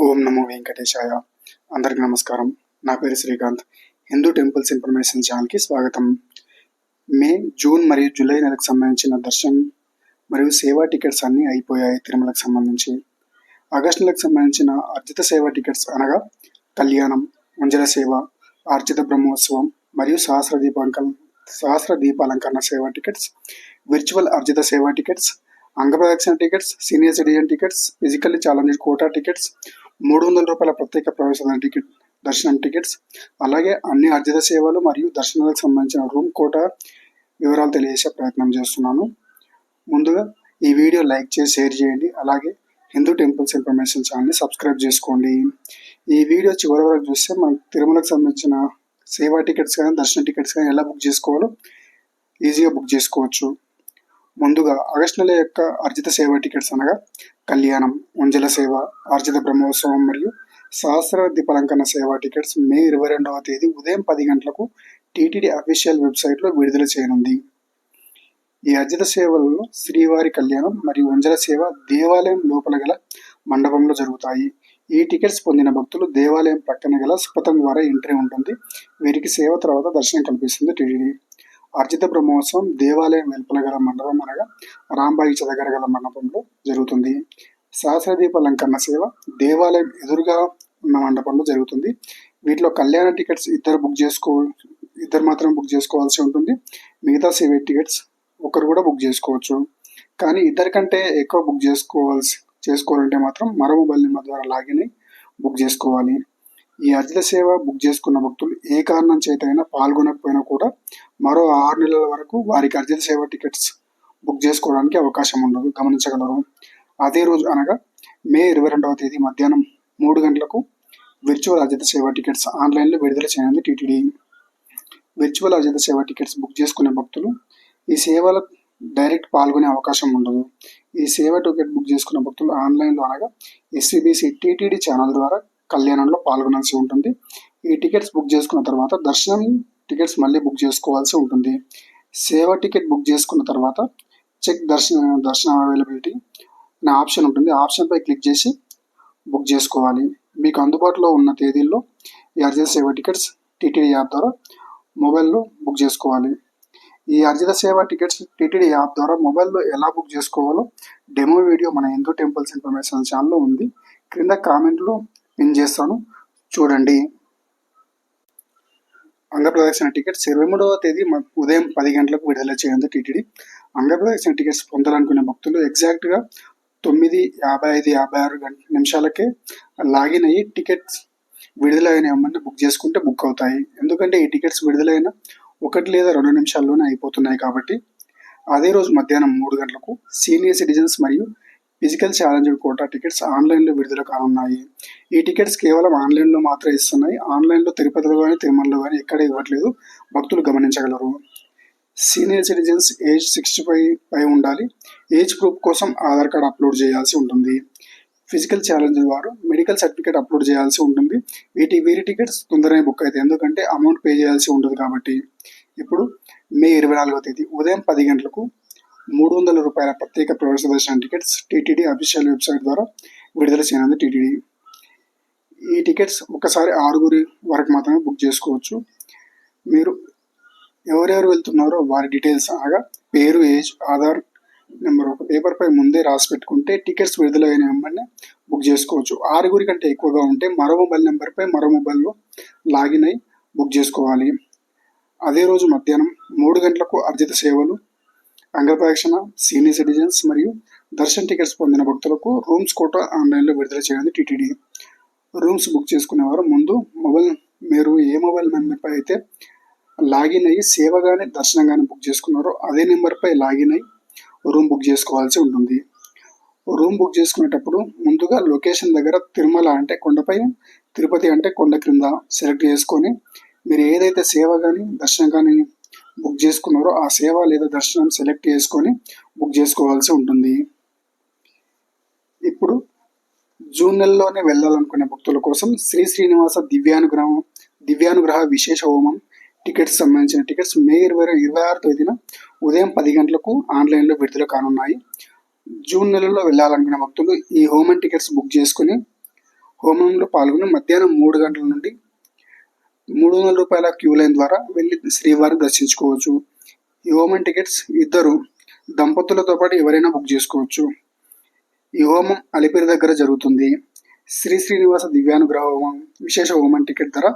ఓం నమో వెంకటేశాయ. అందరికి నమస్కారం. నా పేరు శ్రీకాంత్. హిందూ టెంపుల్స్ ఇన్ఫర్మేషన్ ఛానల్కి స్వాగతం. మే, జూన్ మరియు జూలై నెలకు సంబంధించిన దర్శనం మరియు సేవా టికెట్స్ అన్నీ అయిపోయాయి తిరుమలకు సంబంధించి. ఆగస్టు నెలకు సంబంధించిన అర్జిత సేవా టికెట్స్ అనగా కళ్యాణం, ఉంజల సేవ, ఆర్జిత బ్రహ్మోత్సవం మరియు సహస్ర దీపాలంకరణ సేవా tickets, virtual Arjitha Seva tickets, Angapradakshina tickets, senior citizen tickets, physically challenged quota tickets, ₹300 ప్రత్యేక ప్రవేశ టికెట్ దర్శనం టికెట్స్, అలాగే అన్ని అర్జిత సేవలు మరియు దర్శనాలకు సంబంధించిన రూమ్ కోటా వివరాలు తెలియజేసే ప్రయత్నం చేస్తున్నాను. ముందుగా ఈ వీడియో లైక్ చేసి షేర్ చేయండి. అలాగే హిందూ టెంపుల్స్ ఇన్ఫర్మేషన్ ఛానల్ని సబ్స్క్రైబ్ చేసుకోండి. ఈ వీడియో చివరి వరకు చూస్తే మనకు తిరుమలకు సంబంధించిన సేవా టికెట్స్ కానీ దర్శన టికెట్స్ కానీ ఎలా బుక్ చేసుకోవాలో ఈజీగా బుక్ చేసుకోవచ్చు. ముందుగా ఆగస్టు నెల యొక్క అర్జిత సేవ టికెట్స్ అనగా కళ్యాణం, ఉంజల సేవ, ఆర్జిత బ్రహ్మోత్సవం మరియు సహస్ర దీపాలంకరణ సేవా టికెట్స్ మే 22వ తేదీ ఉదయం 10 గంటలకు టీటీడీ అఫీషియల్ వెబ్సైట్లో విడుదల చేయనుంది. ఈ అర్జిత సేవలలో శ్రీవారి కళ్యాణం మరియు ఉంజల సేవ దేవాలయం లోపల గల మండపంలో జరుగుతాయి. ఈ టికెట్స్ పొందిన భక్తులు దేవాలయం పక్కన గల సుపథం ద్వారా ఎంట్రీ ఉంటుంది. వీరికి సేవ తర్వాత దర్శనం కల్పిస్తుంది టీటీడీ. అర్జిత బ్రహ్మోత్సవం దేవాలయం వెలుపల గల మండపం అనగా రాంబాయిచ దగ్గర గల మండపంలో జరుగుతుంది. సహస్రదీప అలంకరణ సేవ దేవాలయం ఎదురుగా ఉన్న మండపంలో జరుగుతుంది. వీటిలో కళ్యాణ టికెట్స్ ఇద్దరు మాత్రం బుక్ చేసుకోవాల్సి ఉంటుంది. మిగతా సేవ టికెట్స్ ఒకరు కూడా బుక్ చేసుకోవచ్చు. కానీ ఇద్దరికంటే ఎక్కువ బుక్ చేసుకోవాలంటే మాత్రం మరో మొబైల్ నెంబర్ ద్వారా లాగిన్ అయి బుక్ చేసుకోవాలి. ఈ అర్జిత సేవ బుక్ చేసుకున్న భక్తులు ఏ కారణం చేతైనా పాల్గొనకపోయినా కూడా మరో 6 నెలల వరకు వారికి అర్జిత సేవ టికెట్స్ బుక్ చేసుకోవడానికి అవకాశం ఉండదు, గమనించగలరు. అదే రోజు అనగా మే 22వ తేదీ మధ్యాహ్నం 3 గంటలకు విర్చువల్ అర్జిత సేవ టికెట్స్ ఆన్లైన్లో విడుదల చేయనుంది టీటీడీ. విర్చువల్ అర్జిత సేవ టికెట్స్ బుక్ చేసుకునే భక్తులు ఈ సేవలో డైరెక్ట్ పాల్గొనే అవకాశం ఉండదు. ఈ సేవ టికెట్ బుక్ చేసుకున్న భక్తులు ఆన్లైన్లో అనగా ఎస్సీబీసీ టీటీడీ ఛానల్ ద్వారా కళ్యాణంలో పాల్గొనాల్సి ఉంటుంది. ఈ టికెట్స్ బుక్ చేసుకున్న తర్వాత దర్శనం టికెట్స్ మళ్ళీ బుక్ చేసుకోవాల్సి ఉంటుంది. సేవ టికెట్ బుక్ చేసుకున్న తర్వాత చెక్ దర్శన అవైలబిలిటీ అనే ఆప్షన్ ఉంటుంది. ఆప్షన్పై క్లిక్ చేసి బుక్ చేసుకోవాలి. మీకు అందుబాటులో ఉన్న తేదీల్లో ఈ అర్జిత సేవ టికెట్స్ టీటీడీ యాప్ ద్వారా మొబైల్లో బుక్ చేసుకోవాలి. ఈ అర్జిత సేవ టికెట్స్ టీటీడీ యాప్ ద్వారా మొబైల్లో ఎలా బుక్ చేసుకోవాలో డెమో వీడియో మన హిందూ టెంపుల్స్ ఇన్ఫర్మేషన్ ఛానల్లో ఉంది. క్రింద కామెంట్లో పిన్ చేస్తాను, చూడండి. అంగప్రదక్షిణ టికెట్స్ 23వ తేదీ ఉదయం 10 గంటలకు విడుదల చేయండి టీటీడీ. అంగప్రదక్షిణ టికెట్స్ పొందాలనుకునే భక్తులు ఎగ్జాక్ట్గా 9:55-56 నిమిషాలకే లాగిన్ అయ్యి టికెట్స్ విడుదలైన వెంటనే బుక్ చేసుకుంటే బుక్ అవుతాయి. ఎందుకంటే ఈ టికెట్స్ విడుదలైన 1 లేదా 2 నిమిషాల్లోనే అయిపోతున్నాయి కాబట్టి. అదే రోజు మధ్యాహ్నం 3 గంటలకు సీనియర్ సిటిజన్స్ మరియు ఫిజికల్ ఛాలెంజ్డ్ కోటా టికెట్స్ ఆన్లైన్లో విడుదల కానున్నాయి. ఈ టికెట్స్ కేవలం ఆన్లైన్లో మాత్రమే ఇస్తున్నాయి. ఆన్లైన్లో తిరుపతిలో కానీ తిరుమలలో కానీ ఎక్కడ ఇవ్వట్లేదు, భక్తులు గమనించగలరు. సీనియర్ సిటిజన్స్ ఏజ్ 65 ఉండాలి. ఏజ్ ప్రూఫ్ కోసం ఆధార్ కార్డ్ అప్లోడ్ చేయాల్సి ఉంటుంది. ఫిజికల్ ఛాలెంజ్ వారు మెడికల్ సర్టిఫికేట్ అప్లోడ్ చేయాల్సి ఉంటుంది. వీరి టికెట్స్ తొందరగా బుక్ అవుతాయి, ఎందుకంటే అమౌంట్ పే చేయాల్సి ఉంటుంది కాబట్టి. ఇప్పుడు మే 24వ తేదీ ఉదయం 10 గంటలకు ₹300 ప్రత్యేక ప్రవేశ దర్శన టికెట్స్ టీటీడీ అఫీషియల్ వెబ్సైట్ ద్వారా విడుదల చేయనుంది టీటీడీ. ఈ టికెట్స్ ఒకసారి 6 వరకు మాత్రమే బుక్ చేసుకోవచ్చు. మీరు ఎవరెవరు వెళ్తున్నారో వారి డీటెయిల్స్ అనగా పేరు, ఏజ్, ఆధార్ నెంబర్ ఒక పేపర్పై ముందే రాసి పెట్టుకుంటే టికెట్స్ విడుదలైన వెంబడినే బుక్ చేసుకోవచ్చు. 6 కంటే ఎక్కువగా ఉంటే మరో మొబైల్ నెంబర్పై మరో మొబైల్లో లాగిన్ అయి బుక్ చేసుకోవాలి. అదే రోజు మధ్యాహ్నం 3 గంటలకు అర్జిత సేవలు, అంగప్రదక్షిణ, సీనియర్ సిటిజన్స్ మరియు దర్శన్ టికెట్స్ పొందిన భక్తులకు రూమ్స్ కోటా ఆన్లైన్లో విడుదల చేయనుంది టీటీడీ. రూమ్స్ బుక్ చేసుకునేవారు ముందు మీరు ఏ మొబైల్ నెంబర్పై అయితే లాగిన్ అయ్యి సేవ కానీ దర్శనం కానీ బుక్ చేసుకున్నారో అదే నెంబర్పై లాగిన్ అయ్యి రూమ్ బుక్ చేసుకోవాల్సి ఉంటుంది. రూమ్ బుక్ చేసుకునేటప్పుడు ముందుగా లొకేషన్ దగ్గర తిరుమల అంటే కొండపై, తిరుపతి అంటే కొండ క్రింద సెలెక్ట్ చేసుకొని మీరు ఏదైతే సేవ కానీ దర్శనం కానీ బుక్ చేసుకున్నారో ఆ సేవ లేదా దర్శనం సెలెక్ట్ చేసుకొని బుక్ చేసుకోవాల్సి ఉంటుంది. ఇప్పుడు జూన్ నెలలోనే వెళ్ళాలనుకునే భక్తుల కోసం శ్రీనివాస దివ్యానుగ్రహ విశేష హోమం టికెట్స్ సంబంధించిన టికెట్స్ మే 26వ తేదీన ఉదయం 10 గంటలకు ఆన్లైన్లో విడుదల కానున్నాయి. జూన్ నెలలో వెళ్ళాలనుకునే భక్తులు ఈ హోమం టికెట్స్ బుక్ చేసుకుని హోమంలో పాల్గొని మధ్యాహ్నం 3 గంటల నుండి 300 రూపాయల క్యూ లైన్ ద్వారా వెళ్ళి శ్రీవారిని దర్శించుకోవచ్చు. ఈ హోమం టికెట్స్ ఇద్దరు దంపతులతో పాటు ఎవరైనా బుక్ చేసుకోవచ్చు. ఈ హోమం అలిపిరి దగ్గర జరుగుతుంది. శ్రీ శ్రీనివాస దివ్యానుగ్రహ హోమం విశేష హోమం టికెట్ ధర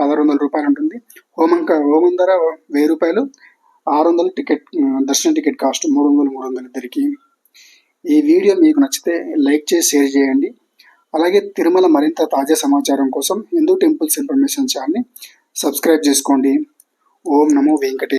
1600 రూపాయలు ఉంటుంది. హోమం ధర 1000 రూపాయలు. 600 టికెట్ దర్శన టికెట్ కాస్ట్ 300 ఇద్దరికి. ఈ వీడియో మీకు నచ్చితే లైక్ చేసి షేర్ చేయండి. అలాగే తిరుమల మరింత తాజా సమాచారం కోసం హిందూ టెంపుల్స్ ఇన్ఫర్మేషన్ ఛానల్ని సబ్స్క్రైబ్ చేసుకోండి. ఓం నమో వెంకటేశ్వరాయ.